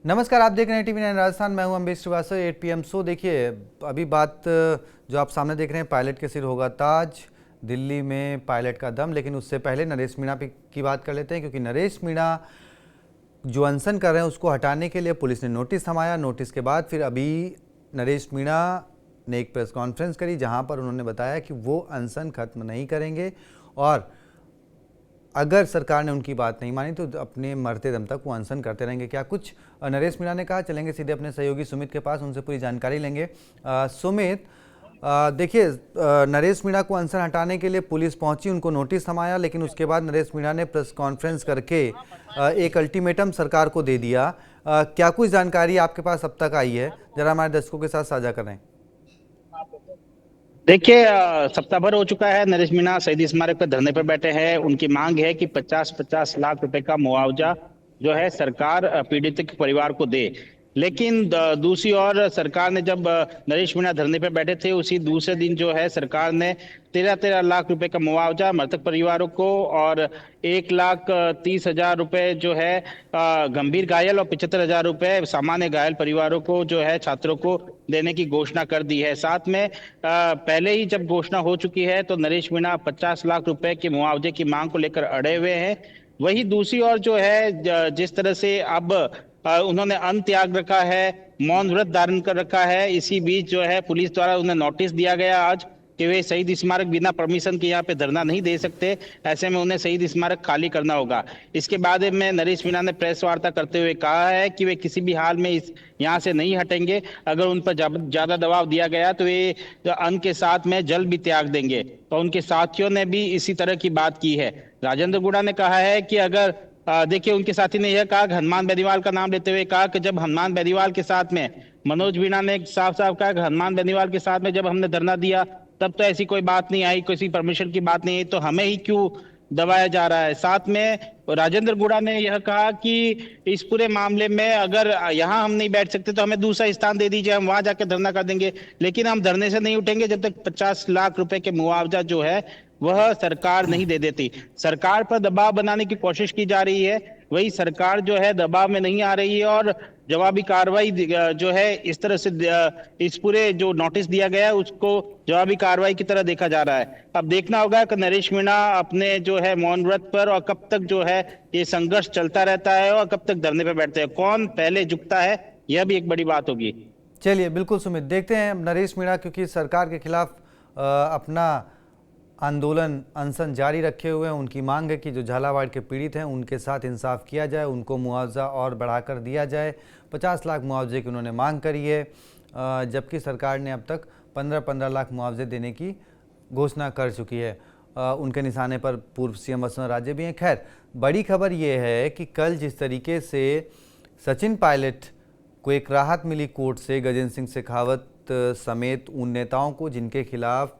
नमस्कार, आप देख रहे हैं टीवी 9 राजस्थान। मैं हूं अम्बेश श्रीवास्तव। 8 PM show. देखिए, अभी बात जो आप सामने देख रहे हैं, पायलट के सिर होगा ताज, दिल्ली में पायलट का दम। लेकिन उससे पहले नरेश मीणा की बात कर लेते हैं, क्योंकि नरेश मीणा जो अनशन कर रहे हैं उसको हटाने के लिए पुलिस ने नोटिस थमाया। नोटिस के बाद फिर अभी नरेश मीणा ने एक प्रेस कॉन्फ्रेंस करी, जहां पर उन्होंने बताया कि वो अनशन खत्म नहीं करेंगे और अगर सरकार ने उनकी बात नहीं मानी तो अपने मरते दम तक वो अनशन करते रहेंगे। क्या कुछ नरेश मीणा ने कहा, चलेंगे सीधे अपने सहयोगी सुमित के पास, उनसे पूरी जानकारी लेंगे। सुमित, देखिए, नरेश मीणा को अनशन हटाने के लिए पुलिस पहुंची, उनको नोटिस थमाया, लेकिन उसके बाद नरेश मीणा ने प्रेस कॉन्फ्रेंस करके एक अल्टीमेटम सरकार को दे दिया। क्या कुछ जानकारी आपके पास अब तक आई है, जरा हमारे दर्शकों के साथ साझा करें। देखिए, सप्ताह भर हो चुका है। नरेश मीणा शहीद स्मारक पर धरने पर बैठे हैं। उनकी मांग है कि 50-50 लाख रुपए का मुआवजा जो है सरकार पीड़ित के परिवार को दे। लेकिन दूसरी ओर सरकार ने जब नरेश मीणा धरने पर बैठे थे, उसी दूसरे दिन जो है सरकार ने 13-13 लाख रुपए का मुआवजा मृतक परिवारों को और 1,30,000 रुपए जो है गंभीर घायल और 75,000 रुपए सामान्य घायल परिवारों को जो है छात्रों को देने की घोषणा कर दी है। साथ में पहले ही जब घोषणा हो चुकी है तो नरेश मीणा 50 लाख रुपए के मुआवजे की मांग को लेकर अड़े हुए हैं। वही दूसरी ओर जो है जिस तरह से अब उन्होंने अन्न त्याग रखा है, मौन व्रत धारण कर रखा है, इसी बीच जो है पुलिस द्वारा उन्हें नोटिस दिया गया आज कि वे शहीद स्मारक बिना परमिशन के यहाँ पे धरना नहीं दे सकते। ऐसे में उन्हें शहीद स्मारक खाली करना होगा। इसके बाद में नरेश मीणा ने प्रेस वार्ता करते हुए कहा है कि वे किसी भी हाल में इस यहाँ से नहीं हटेंगे। अगर उन पर ज्यादा दबाव दिया गया तो वे अन्न के साथ में जल भी त्याग देंगे। तो उनके साथियों ने भी इसी तरह की बात की है। राजेंद्र गुड़ा ने कहा है कि अगर देखिए, उनके साथी ने यह कहा, हनुमान बेनीवाल का नाम लेते हुए कहा कि जब हनुमान बेनीवाल के साथ में मनोज मीणा ने साफ साफ कहा कि हनुमान बेनीवाल के साथ में जब हमने धरना दिया तब तो ऐसी कोई बात नहीं आई, किसी परमिशन की बात नहीं आई, तो हमें ही क्यों दबाया जा रहा है। साथ में राजेंद्र गुड़ा ने यह कहा कि इस पूरे मामले में अगर यहाँ हम नहीं बैठ सकते तो हमें दूसरा स्थान दे दीजिए, हम वहां जाकर धरना कर देंगे, लेकिन हम धरने से नहीं उठेंगे जब तक 50 लाख रुपए के मुआवजा जो है वह सरकार नहीं दे देती। सरकार पर दबाव बनाने की कोशिश की जा रही है, वही सरकार जो है दबाव में नहीं आ रही है और जवाबी कार्रवाई जो है इस तरह से इस पूरे जो नोटिस दिया गया है उसको जवाबी कार्रवाई की तरह देखा जा रहा है। अब देखना होगा कि नरेश मीणा अपने जो है मौन व्रत पर और कब तक जो है ये संघर्ष चलता रहता है और कब तक धरने पर बैठते हैं, कौन पहले झुकता है, यह भी एक बड़ी बात होगी। चलिए, बिल्कुल सुमित, देखते हैं नरेश मीणा क्योंकि सरकार के खिलाफ अपना आंदोलन अनशन जारी रखे हुए हैं। उनकी मांग है कि जो झालावाड़ के पीड़ित हैं उनके साथ इंसाफ किया जाए, उनको मुआवजा और बढ़ाकर दिया जाए। 50 लाख मुआवजे की उन्होंने मांग करी है, जबकि सरकार ने अब तक 15-15 लाख मुआवजे देने की घोषणा कर चुकी है। उनके निशाने पर पूर्व CM वसुंधरा राजे भी हैं। खैर, बड़ी खबर ये है कि कल जिस तरीके से सचिन पायलट को एक राहत मिली कोर्ट से, गजेंद्र सिंह शेखावत समेत उन नेताओं को जिनके खिलाफ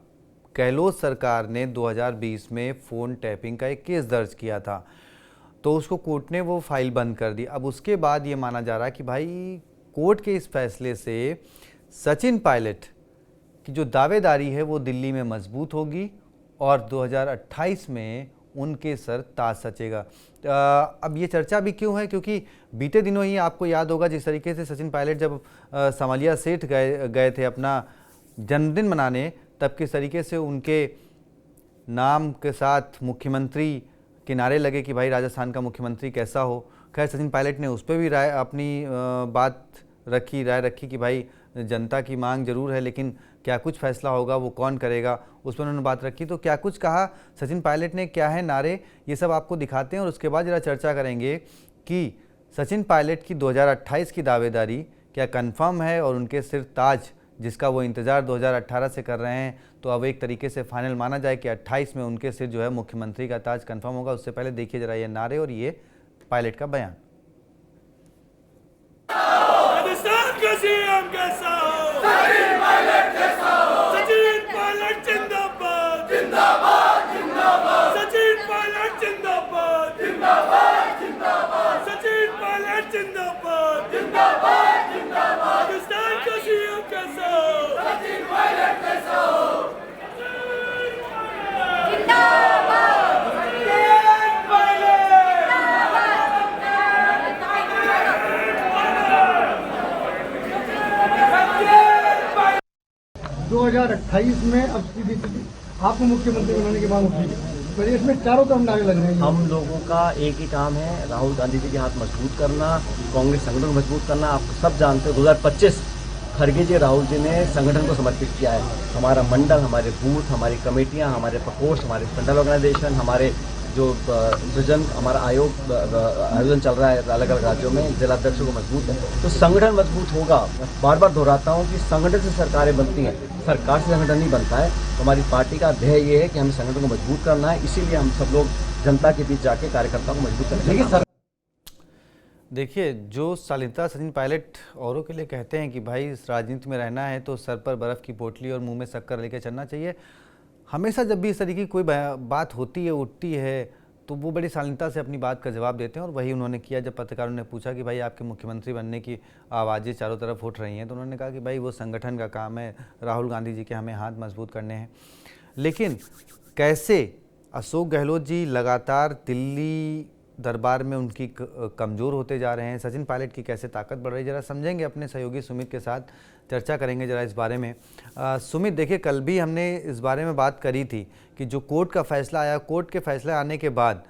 गहलोत सरकार ने 2020 में फ़ोन टैपिंग का एक केस दर्ज किया था, तो उसको कोर्ट ने वो फाइल बंद कर दी। अब उसके बाद ये माना जा रहा है कि भाई कोर्ट के इस फैसले से सचिन पायलट की जो दावेदारी है वो दिल्ली में मजबूत होगी और 2028 में उनके सर ताज सचेगा। अब ये चर्चा भी क्यों है, क्योंकि बीते दिनों ही आपको याद होगा जिस तरीके से सचिन पायलट जब समलिया सेठ गए थे अपना जन्मदिन मनाने, तब किस तरीके से उनके नाम के साथ मुख्यमंत्री के नारे लगे कि भाई राजस्थान का मुख्यमंत्री कैसा हो। खैर, सचिन पायलट ने उस पर भी अपनी राय रखी कि भाई जनता की मांग जरूर है, लेकिन क्या कुछ फैसला होगा वो कौन करेगा, उस पर उन्होंने बात रखी। तो क्या कुछ कहा सचिन पायलट ने, क्या है नारे, ये सब आपको दिखाते हैं और उसके बाद जरा चर्चा करेंगे कि सचिन पायलट की 2028 की दावेदारी क्या कन्फर्म है और उनके सिर ताज जिसका वो इंतज़ार 2018 से कर रहे हैं, तो अब एक तरीके से फाइनल माना जाए कि 28 में उनके सिर जो है मुख्यमंत्री का ताज कंफर्म होगा। उससे पहले देखिए जरा ये नारे और ये पायलट का बयान। राजस्थान का सीएम कैसा हो? सचिन पायलट जैसा हो। सचिन पायलट जिंदाबाद जिंदाबाद जिंदाबाद। सचिन पायलट जिंदाबाद जिंदाबाद जिंदाबाद। सचिन पायलट जिंदाबाद जिंदाबाद जिंदाबाद। राजस्थान का सीएम कैसा हो? सचिन पायलट जैसा हो। जिंदाबाद। सचिन पायलट जिंदाबाद। 2028 में अब सीधी आपको मुख्यमंत्री बनाने की मांग उठी है। प्रदेश में चारों तरफ नारे लग रहे हैं। हम लोगों का एक ही काम है, राहुल गांधी जी के हाथ मजबूत करना, कांग्रेस संगठन को मजबूत करना। आप सब जानते हो 2025 खड़गे जी राहुल जी ने संगठन को समर्पित किया है। हमारा मंडल, हमारे बूथ, हमारी कमेटियां, हमारे प्रकोष्ठ, हमारे सेंट्रल ऑर्गेनाइजेशन, हमारे जो सृजन हमारा आयोजन चल रहा है अलग अलग राज्यों में, जिलाध्यक्षों को मजबूत है तो संगठन मजबूत होगा। बार बार दोहराता हूँ कि संगठन से सरकारें बनती हैं, सरकार से संगठन नहीं बनता है। तो हमारी पार्टी का ध्येय ये है कि हमें संगठन को मजबूत करना है, इसीलिए हम सब लोग जनता के बीच जाके कार्यकर्ताओं को मजबूत करेंगे। देखिए, जो शालीनता सचिन पायलट औरों के लिए कहते हैं कि भाई इस राजनीति में रहना है तो सर पर बर्फ़ की पोटली और मुंह में शक्कर लेकर चलना चाहिए। हमेशा जब भी इस तरीके की कोई बात होती है, उठती है, तो वो बड़ी शालीनता से अपनी बात का जवाब देते हैं। और वही उन्होंने किया जब पत्रकारों ने पूछा कि भाई आपके मुख्यमंत्री बनने की आवाज़ें चारों तरफ उठ रही हैं, तो उन्होंने कहा कि भाई वो संगठन का काम है, राहुल गांधी जी के हमें हाथ मजबूत करने हैं। लेकिन कैसे अशोक गहलोत जी लगातार दिल्ली दरबार में उनकी कमज़ोर होते जा रहे हैं, सचिन पायलट की कैसे ताकत बढ़ रही है, ज़रा समझेंगे। अपने सहयोगी सुमित के साथ चर्चा करेंगे ज़रा इस बारे में। सुमित, देखिए कल भी हमने इस बारे में बात करी थी कि जो कोर्ट का फैसला आया, कोर्ट के फैसले आने के बाद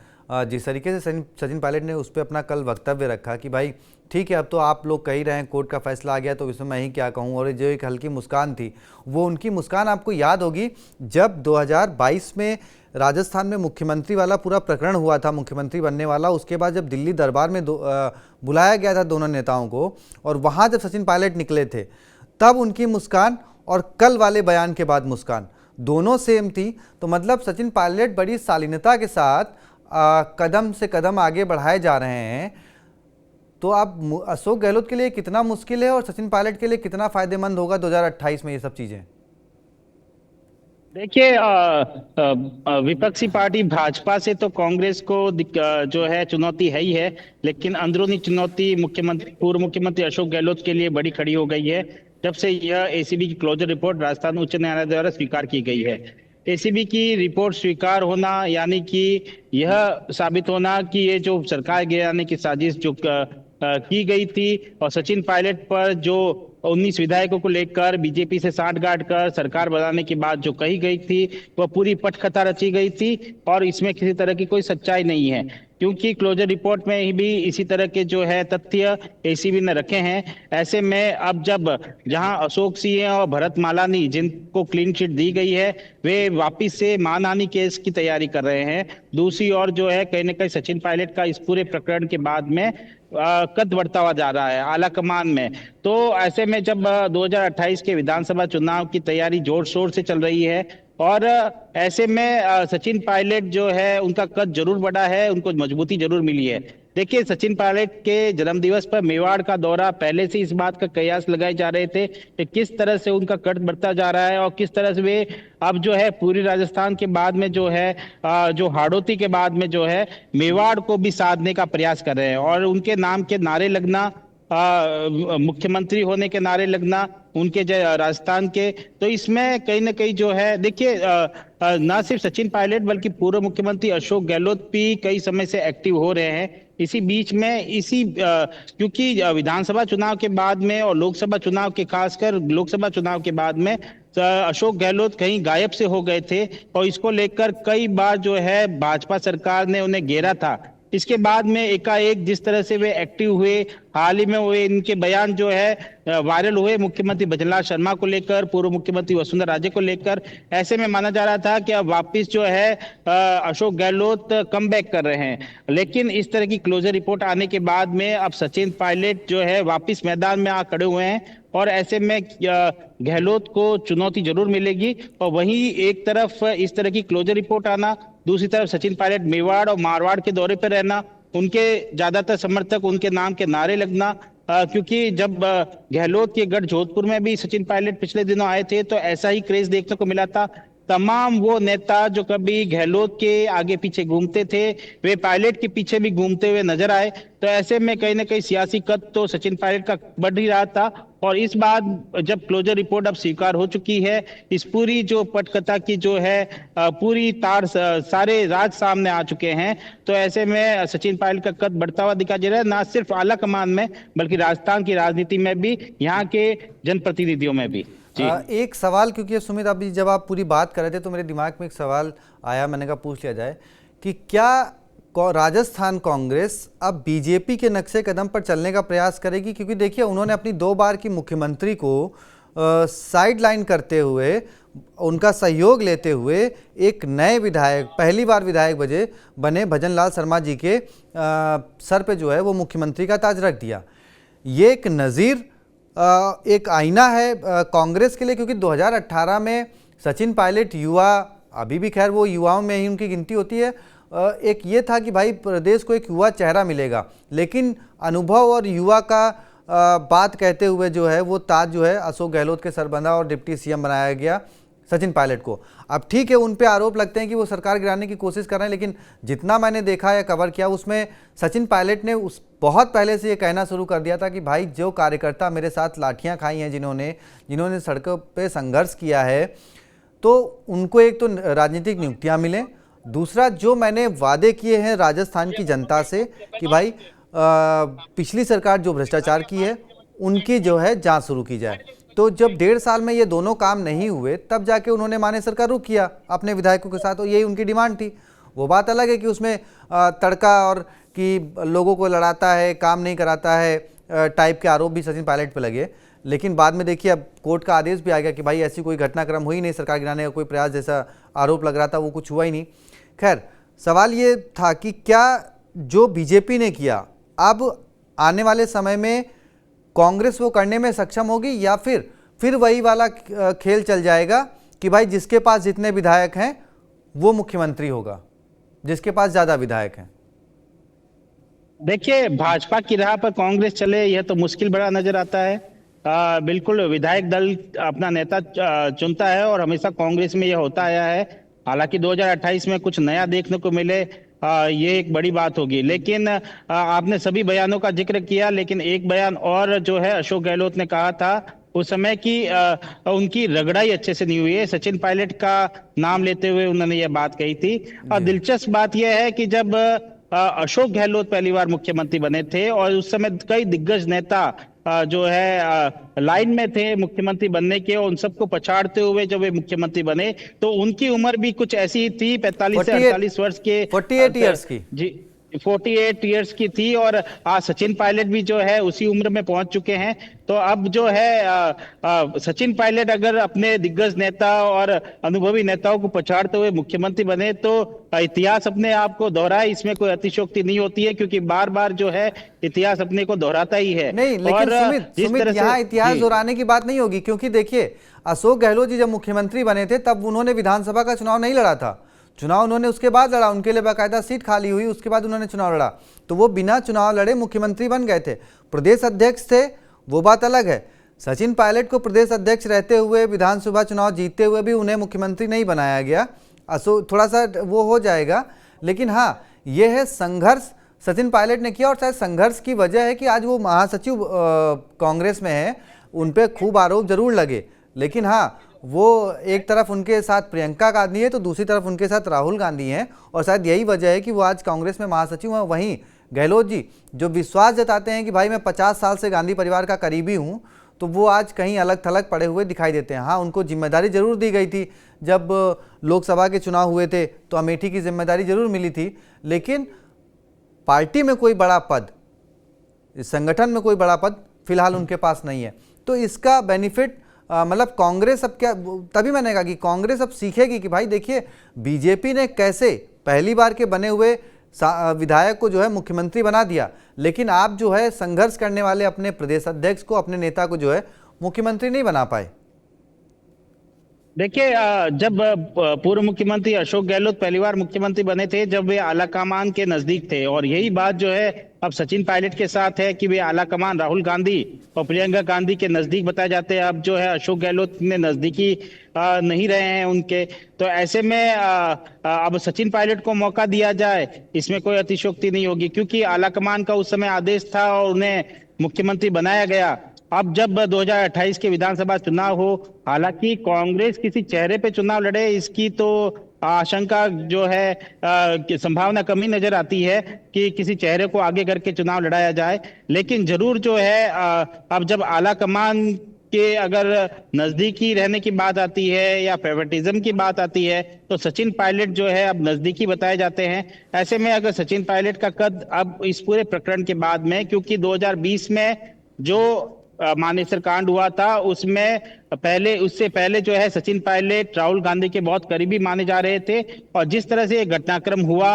जिस तरीके से सचिन पायलट ने उस पर अपना कल वक्तव्य रखा कि भाई ठीक है, अब तो आप लोग कह ही रहे हैं कोर्ट का फैसला आ गया तो इसमें मैं ही क्या कहूँ। और जो एक हल्की मुस्कान थी, वो उनकी मुस्कान आपको याद होगी जब 2022 में राजस्थान में मुख्यमंत्री वाला पूरा प्रकरण हुआ था, मुख्यमंत्री बनने वाला। उसके बाद जब दिल्ली दरबार में बुलाया गया था दोनों नेताओं को, और वहाँ जब सचिन पायलट निकले थे, तब उनकी मुस्कान और कल वाले बयान के बाद मुस्कान दोनों सेम थी। तो मतलब सचिन पायलट बड़ी शालीनता के साथ कदम से कदम आगे बढ़ाए जा रहे हैं। तो अब अशोक गहलोत के लिए कितना मुश्किल है और सचिन पायलट के लिए कितना फायदेमंद होगा 2028 में ये सब चीजें? देखिए, विपक्षी पार्टी भाजपा से तो कांग्रेस को जो है चुनौती है ही है, लेकिन अंदरूनी चुनौती पूर्व मुख्यमंत्री अशोक गहलोत के लिए बड़ी खड़ी हो गई है जब से यह एसीबी की क्लोजर रिपोर्ट राजस्थान उच्च न्यायालय द्वारा स्वीकार की गई है। एसीबी की रिपोर्ट स्वीकार होना यानी कि यह साबित होना कि ये जो सरकार गिराने की साजिश जो की गई थी और सचिन पायलट पर जो 19 विधायकों को लेकर बीजेपी से सांठगांठ कर सरकार बनाने की बात जो कही गई थी, वह पूरी पटकथा रची गई थी और इसमें किसी तरह की कोई सच्चाई नहीं है, क्योंकि क्लोजर रिपोर्ट में भी इसी तरह के जो है तथ्य एसीबी ने रखे हैं। ऐसे में अब जब जहां अशोक सिंह और भरत मालानी जिनको क्लीन चिट दी गई है, वे वापिस से मानहानि केस की तैयारी कर रहे हैं। दूसरी ओर जो है कहीं न कहीं सचिन पायलट का इस पूरे प्रकरण के बाद में कद बढ़ता हुआ जा रहा है आला कमान में। तो ऐसे में जब 2028 के विधानसभा चुनाव की तैयारी जोर शोर से चल रही है और ऐसे में सचिन पायलट जो है उनका कद जरूर बढ़ा है, उनको मजबूती जरूर मिली है। देखिए, सचिन पायलट के जन्मदिवस पर मेवाड़ का दौरा, पहले से इस बात का कयास लगाए जा रहे थे कि किस तरह से उनका कद बढ़ता जा रहा है और किस तरह से वे अब जो है पूरी राजस्थान के बाद में जो है जो हाड़ौती के बाद में जो है मेवाड़ को भी साधने का प्रयास कर रहे हैं और उनके नाम के नारे लगना, मुख्यमंत्री होने के नारे लगना उनके राजस्थान के, तो इसमें कहीं ना कहीं जो है देखिए न सिर्फ सचिन पायलट बल्कि पूर्व मुख्यमंत्री अशोक गहलोत भी कई समय से एक्टिव हो रहे हैं इसी बीच में। क्योंकि विधानसभा चुनाव के बाद में और लोकसभा चुनाव के, खासकर लोकसभा चुनाव के बाद में अशोक गहलोत कहीं गायब से हो गए थे और इसको लेकर कई बार जो है भाजपा सरकार ने उन्हें घेरा था। इसके बाद में एकाएक जिस तरह से वे एक्टिव हुए, हाल ही में हुए इनके बयान जो है वायरल हुए मुख्यमंत्री भजनलाल शर्मा को लेकर, पूर्व मुख्यमंत्री वसुंधरा राजे को लेकर, ऐसे में माना जा रहा था कि अब वापस जो है अशोक गहलोत कमबैक कर रहे हैं। लेकिन इस तरह की क्लोजर रिपोर्ट आने के बाद में अब सचिन पायलट जो है वापस मैदान में आ खड़े हुए हैं और ऐसे में गहलोत को चुनौती जरूर मिलेगी। और वहीं एक तरफ इस तरह की क्लोजर रिपोर्ट आना, दूसरी तरफ सचिन पायलट मेवाड़ और मारवाड़ के दौरे पर रहना, उनके ज्यादातर समर्थक उनके नाम के नारे लगना, क्योंकि जब गहलोत के गढ़ जोधपुर में भी सचिन पायलट पिछले दिनों आए थे तो ऐसा ही क्रेज देखने को मिला था। तमाम वो नेता जो कभी गहलोत के आगे पीछे घूमते थे, वे पायलट के पीछे भी घूमते हुए नजर आए। तो ऐसे में कहीं ना कहीं सियासी कद तो सचिन पायलट का बढ़ ही रहा था और इस बात जब क्लोजर रिपोर्ट अब स्वीकार हो चुकी है, इस पूरी जो पटकथा की जो है पूरी तार सारे राज सामने आ चुके हैं, तो ऐसे में सचिन पायलट का कद बढ़ता हुआ दिखाई दे रहा है, ना सिर्फ आला कमान में बल्कि राजस्थान की राजनीति में भी, यहाँ के जनप्रतिनिधियों में भी। जी। एक सवाल, क्योंकि सुमित अभी जब आप पूरी बात कर रहे थे तो मेरे दिमाग में एक सवाल आया, मैंने कहा पूछ लिया जाए कि क्या राजस्थान कांग्रेस अब बीजेपी के नक्शे कदम पर चलने का प्रयास करेगी? क्योंकि देखिए उन्होंने अपनी 2 बार की मुख्यमंत्री को साइड लाइन करते हुए, उनका सहयोग लेते हुए एक नए विधायक, पहली बार विधायक बने भजन लाल शर्मा जी के सर पे जो है वो मुख्यमंत्री का ताज रख दिया। ये एक नज़ीर, एक आईना है कांग्रेस के लिए, क्योंकि 2018 में सचिन पायलट युवा, अभी भी खैर वो युवाओं में ही उनकी गिनती होती है, एक ये था कि भाई प्रदेश को एक युवा चेहरा मिलेगा, लेकिन अनुभव और युवा का बात कहते हुए जो है वो ताज जो है अशोक गहलोत के सर बंधा और डिप्टी सीएम बनाया गया सचिन पायलट को। अब ठीक है, उन पे आरोप लगते हैं कि वो सरकार गिराने की कोशिश कर रहे हैं, लेकिन जितना मैंने देखा या कवर किया उसमें सचिन पायलट ने बहुत पहले से ये कहना शुरू कर दिया था कि भाई जो कार्यकर्ता मेरे साथ लाठियां खाई हैं, जिन्होंने सड़कों पे संघर्ष किया है, तो उनको एक तो राजनीतिक नियुक्तियां मिलें, दूसरा जो मैंने वादे किए हैं राजस्थान की जनता से कि भाई पिछली सरकार जो भ्रष्टाचार की है उनकी जो है जांच शुरू की जाए। तो जब 1.5 साल में ये दोनों काम नहीं हुए, तब जाके उन्होंने मानेसर का रुख किया अपने विधायकों के साथ, और यही उनकी डिमांड थी। वो बात अलग है कि उसमें तड़का और कि लोगों को लड़ाता है, काम नहीं कराता है टाइप के आरोप भी सचिन पायलट पे लगे, लेकिन बाद में देखिए अब कोर्ट का आदेश भी आ गया कि भाई ऐसी कोई घटनाक्रम हुई नहीं, सरकार गिराने का कोई प्रयास जैसा आरोप लग रहा था वो कुछ हुआ ही नहीं। खैर, सवाल ये था कि क्या जो बीजेपी ने किया अब आने वाले समय में कांग्रेस वो करने में सक्षम होगी, या फिर वही वाला खेल चल जाएगा कि भाई जिसके पास जितने विधायक हैं वो मुख्यमंत्री होगा, जिसके पास ज्यादा विधायक हैं? देखिए, भाजपा की राह पर कांग्रेस चले यह तो मुश्किल बड़ा नजर आता है। बिल्कुल विधायक दल अपना नेता चुनता है और हमेशा कांग्रेस में यह होता आया है। हालांकि 2028 में कुछ नया देखने को मिले ये एक बड़ी बात होगी, लेकिन आपने सभी बयानों का जिक्र किया, लेकिन एक बयान और जो है अशोक गहलोत ने कहा था उस समय की उनकी रगड़ाई अच्छे से नहीं हुई है। सचिन पायलट का नाम लेते हुए उन्होंने ये बात कही थी। और दिलचस्प बात यह है कि जब अशोक गहलोत पहली बार मुख्यमंत्री बने थे और उस समय कई दिग्गज नेता जो है लाइन में थे मुख्यमंत्री बनने के, और उन सबको पछाड़ते हुए जब वे मुख्यमंत्री बने तो उनकी उम्र भी कुछ ऐसी थी, 45 से 48 वर्ष के, 48 ईयर्स की जी, 48 ईयर्स की थी। और आज सचिन पायलट भी जो है उसी उम्र में पहुंच चुके हैं। तो अब जो है सचिन पायलट अगर अपने दिग्गज नेता और अनुभवी नेताओं को पछाड़ते हुए मुख्यमंत्री बने तो इतिहास अपने आप को दोहराए, इसमें कोई अतिशयोक्ति नहीं होती है, क्योंकि बार बार जो है इतिहास अपने को दोहराता ही है। नहीं, लेकिन सुमित यहाँ इतिहास दोहराने की बात नहीं होगी, क्योंकि देखिए अशोक गहलोत जी जब मुख्यमंत्री बने थे तब उन्होंने विधानसभा का चुनाव नहीं लड़ा था। चुनाव उन्होंने उसके बाद लड़ा, उनके लिए बाकायदा सीट खाली हुई, उसके बाद उन्होंने चुनाव लड़ा, तो वो बिना चुनाव लड़े मुख्यमंत्री बन गए थे। प्रदेश अध्यक्ष थे, वो बात अलग है। सचिन पायलट को प्रदेश अध्यक्ष रहते हुए विधानसभा चुनाव जीतते हुए भी उन्हें मुख्यमंत्री नहीं बनाया गया। थोड़ा सा वो हो जाएगा, लेकिन हाँ ये है संघर्ष सचिन पायलट ने किया, और शायद संघर्ष की वजह है कि आज वो महासचिव कांग्रेस में है। उन पे खूब आरोप जरूर लगे, लेकिन हाँ वो एक तरफ उनके साथ प्रियंका गांधी है तो दूसरी तरफ उनके साथ राहुल गांधी हैं, और शायद यही वजह है कि वो आज कांग्रेस में महासचिव हैं। वहीं गहलोत जी जो विश्वास जताते हैं कि भाई मैं 50 साल से गांधी परिवार का करीबी हूँ, तो वो आज कहीं अलग थलग पड़े हुए दिखाई देते हैं। हाँ, उनको जिम्मेदारी जरूर दी गई थी, जब लोकसभा के चुनाव हुए थे तो अमेठी की जिम्मेदारी जरूर मिली थी, लेकिन पार्टी में कोई बड़ा पद, इस संगठन में कोई बड़ा पद फिलहाल उनके पास नहीं है। तो इसका बेनिफिट मतलब कांग्रेस अब क्या, तभी मैंने कहा कि कांग्रेस अब सीखेगी कि भाई देखिए बीजेपी ने कैसे पहली बार के बने हुए विधायक को जो है मुख्यमंत्री बना दिया, लेकिन आप जो है संघर्ष करने वाले अपने प्रदेश अध्यक्ष को, अपने नेता को जो है मुख्यमंत्री नहीं बना पाए। देखिए, जब पूर्व मुख्यमंत्री अशोक गहलोत पहली बार मुख्यमंत्री बने थे जब वे आलाकमान के नजदीक थे, और यही बात जो है अब सचिन पायलट के साथ है कि वे आलाकमान राहुल गांधी और प्रियंका गांधी के नजदीक बताए जाते हैं। अब जो है अशोक गहलोत में नजदीकी नहीं रहे हैं उनके, तो ऐसे में अब सचिन पायलट को मौका दिया जाए इसमें कोई अतिशयोक्ति नहीं होगी, क्योंकि आलाकमान का उस समय आदेश था और उन्हें मुख्यमंत्री बनाया गया। अब जब 2028 के विधानसभा चुनाव हो, हालांकि कांग्रेस किसी चेहरे पे चुनाव लड़े इसकी तो आशंका जो है संभावना कम ही नजर आती है कि किसी चेहरे को आगे करके चुनाव लड़ाया जाए, लेकिन जरूर जो है अब जब आला कमान कि अगर नजदीकी रहने की बात आती है या फेवरेटिज्म की बात आती है तो सचिन पायलट जो है अब नजदीकी बताए जाते हैं। ऐसे में अगर सचिन पायलट का कद अब इस पूरे प्रकरण के बाद में, क्योंकि 2020 में जो मानेसर कांड हुआ था उसमें उससे पहले जो है सचिन पायलट राहुल गांधी के बहुत करीबी माने जा रहे थे, और जिस तरह से ये घटनाक्रम हुआ,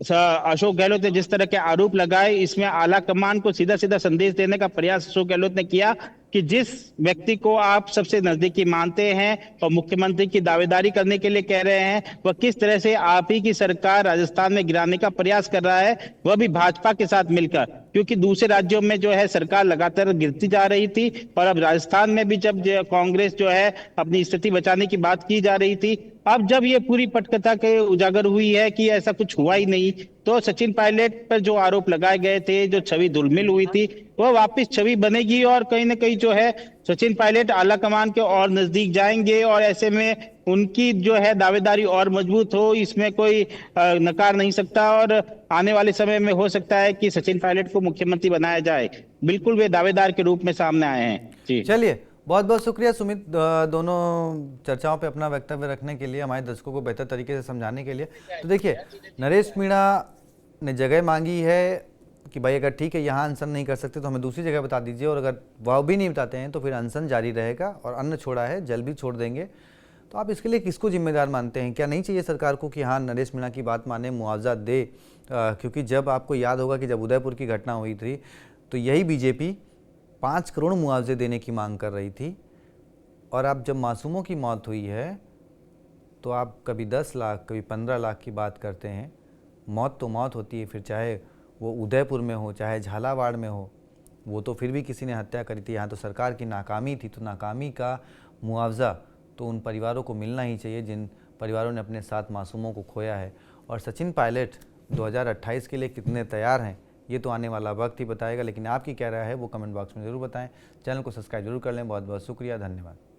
अशोक गहलोत ने जिस तरह के आरोप लगाए, इसमें आला कमान को सीधा सीधा संदेश देने का प्रयास अशोक गहलोत ने किया कि जिस व्यक्ति को आप सबसे नजदीकी मानते हैं और मुख्यमंत्री की दावेदारी करने के लिए कह रहे हैं, वह किस तरह से आप ही की सरकार राजस्थान में गिराने का प्रयास कर रहा है, वह भी भाजपा के साथ मिलकर। क्योंकि दूसरे राज्यों में जो है सरकार लगातार गिरती जा रही थी, और अब राजस्थान में भी जब कांग्रेस जो है अपनी स्थिति बचाने की बात की जा रही थी, अब जब ये पूरी पटकथा के उजागर हुई है कि ऐसा कुछ हुआ ही नहीं, तो सचिन पायलट पर जो आरोप लगाए गए थे, जो छवि धुलमिल हुई थी, वह वापस छवि बनेगी और कहीं ना कहीं जो है सचिन पायलट आला कमान के और नजदीक जाएंगे, और ऐसे में उनकी जो है दावेदारी और मजबूत हो, इसमें कोई नकार नहीं सकता। और आने वाले समय में हो सकता है कि सचिन पायलट को मुख्यमंत्री बनाया जाए। बिल्कुल वे दावेदार के रूप में सामने आए हैं। जी चलिए, बहुत बहुत शुक्रिया सुमित, दोनों चर्चाओं पे अपना वक्तव्य रखने के लिए, हमारे दर्शकों को बेहतर तरीके से समझाने के लिए। तो देखिए, नरेश मीणा ने जगह मांगी है कि भाई अगर ठीक है यहाँ अनशन नहीं कर सकते तो हमें दूसरी जगह बता दीजिए, और अगर वह भी नहीं बताते हैं तो फिर अनशन जारी रहेगा, और अन्न छोड़ा है जल भी छोड़ देंगे। तो आप इसके लिए किसको जिम्मेदार मानते हैं? क्या नहीं चाहिए सरकार को कि हाँ नरेश मीणा की बात माने, मुआवजा दे? क्योंकि जब आपको याद होगा कि जब उदयपुर की घटना हुई थी तो यही बीजेपी 5 करोड़ मुआवजे देने की मांग कर रही थी, और अब जब मासूमों की मौत हुई है तो आप कभी 10 लाख कभी 15 लाख की बात करते हैं। मौत तो मौत होती है, फिर चाहे वो उदयपुर में हो चाहे झालावाड़ में हो, वो तो फिर भी किसी ने हत्या करी थी। यहाँ तो सरकार की नाकामी थी, तो नाकामी का मुआवजा तो उन परिवारों को मिलना ही चाहिए जिन परिवारों ने अपने साथ मासूमों को खोया है। और सचिन पायलट 2028 के लिए कितने तैयार हैं ये तो आने वाला वक्त ही बताएगा, लेकिन आपकी क्या राय है वो कमेंट बॉक्स में ज़रूर बताएं। चैनल को सब्सक्राइब जरूर कर लें। बहुत बहुत शुक्रिया, धन्यवाद।